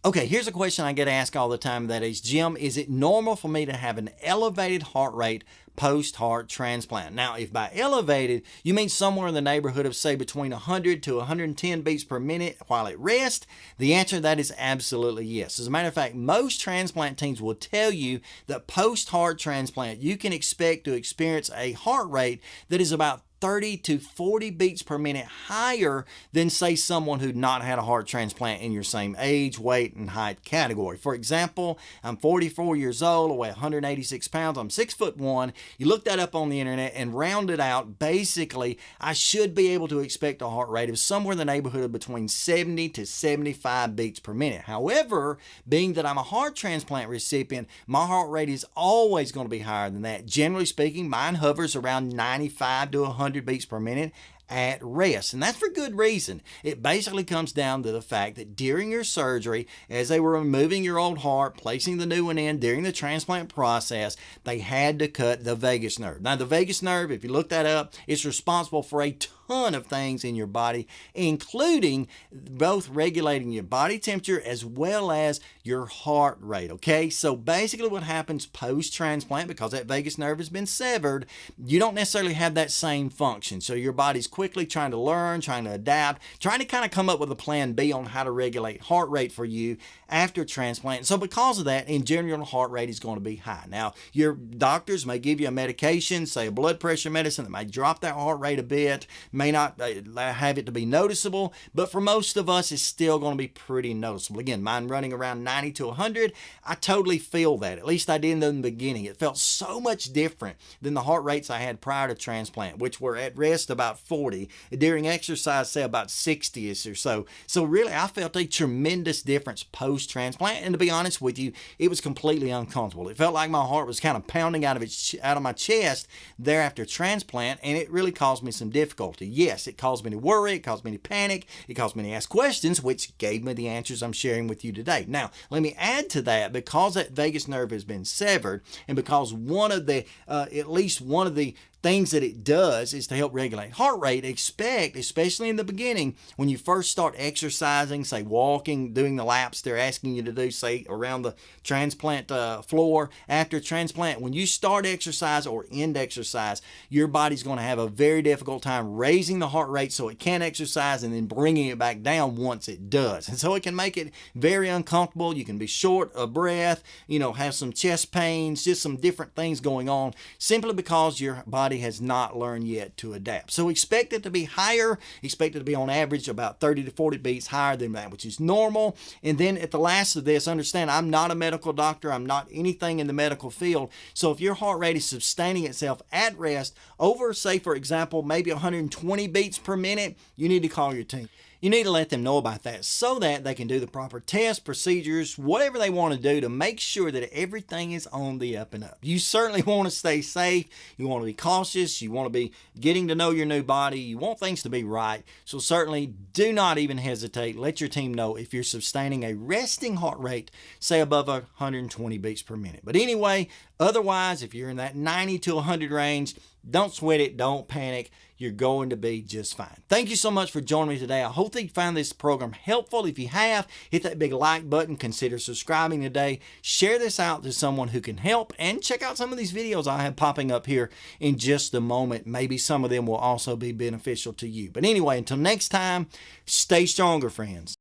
Okay, here's a question I get asked all the time, that is, Jim, is it normal for me to have an elevated heart rate post-heart transplant? Now, if by elevated, you mean somewhere in the neighborhood of, say, between 100 to 110 beats per minute while at rest, the answer to that is absolutely yes. As a matter of fact, most transplant teams will tell you that post-heart transplant, you can expect to experience a heart rate that is about 30 to 40 beats per minute higher than, say, someone who'd not had a heart transplant in your same age, weight, and height category. For example, I'm 44 years old, I weigh 186 pounds, I'm 6'1". You look that up on the internet and round it out. Basically, I should be able to expect a heart rate of somewhere in the neighborhood of between 70 to 75 beats per minute. However, being that I'm a heart transplant recipient, my heart rate is always going to be higher than that. Generally speaking, mine hovers around 95 to 100 beats per minute at rest, and that's for good reason. It basically comes down to the fact that during your surgery, as they were removing your old heart, placing the new one in during the transplant process, they had to cut the vagus nerve. Now, the vagus nerve, if you look that up, it's responsible for a ton of things in your body, including both regulating your body temperature as well as your heart rate. Okay, so basically what happens post-transplant, because that vagus nerve has been severed, you don't necessarily have that same function. So your body's quickly trying to learn, trying to adapt, trying to kind of come up with a plan B on how to regulate heart rate for you after transplant. So because of that, in general, heart rate is going to be high. Now, your doctors may give you a medication, say a blood pressure medicine, that may drop that heart rate a bit, may not have it to be noticeable, but for most of us, it's still going to be pretty noticeable. Again, mine running around 90 to 100, I totally feel that. At least I did in the beginning. It felt so much different than the heart rates I had prior to transplant, which were at rest about 40, during exercise, say about 60-ish or so. So really, I felt a tremendous difference post-transplant, and to be honest with you, it was completely uncomfortable. It felt like my heart was kind of pounding out of my chest there after transplant, and it really caused me some difficulty. Yes, it caused me to worry, it caused me to panic, it caused me to ask questions, which gave me the answers I'm sharing with you today. Now, let me add to that, because that vagus nerve has been severed, and because one of the, at least one of the things that it does is to help regulate heart rate, expect, especially in the beginning, when you first start exercising, say walking, doing the laps they're asking you to do, say around the transplant floor after transplant, when you start exercise or end exercise, your body's going to have a very difficult time raising the heart rate so it can exercise and then bringing it back down once it does. And so it can make it very uncomfortable. You can be short of breath, have some chest pains, just some different things going on, simply because your body has not learned yet to adapt. So expect it to be higher, expect it to be on average about 30 to 40 beats higher than that, which is normal. And then at the last of this, understand I'm not a medical doctor, I'm not anything in the medical field. So if your heart rate is sustaining itself at rest over, say for example, maybe 120 beats per minute, you need to call your team. You need to let them know about that so that they can do the proper tests, procedures, whatever they want to do to make sure that everything is on the up and up. You certainly want to stay safe. You want to be cautious. You want to be getting to know your new body. You want things to be right. So certainly do not even hesitate. Let your team know if you're sustaining a resting heart rate, say above 120 beats per minute. But anyway, otherwise, if you're in that 90 to 100 range, don't sweat it. Don't panic. You're going to be just fine. Thank you so much for joining me today. I hope that you found this program helpful. If you have, hit that big like button. Consider subscribing today. Share this out to someone who can help, and check out some of these videos I have popping up here in just a moment. Maybe some of them will also be beneficial to you. But anyway, until next time, stay stronger, friends.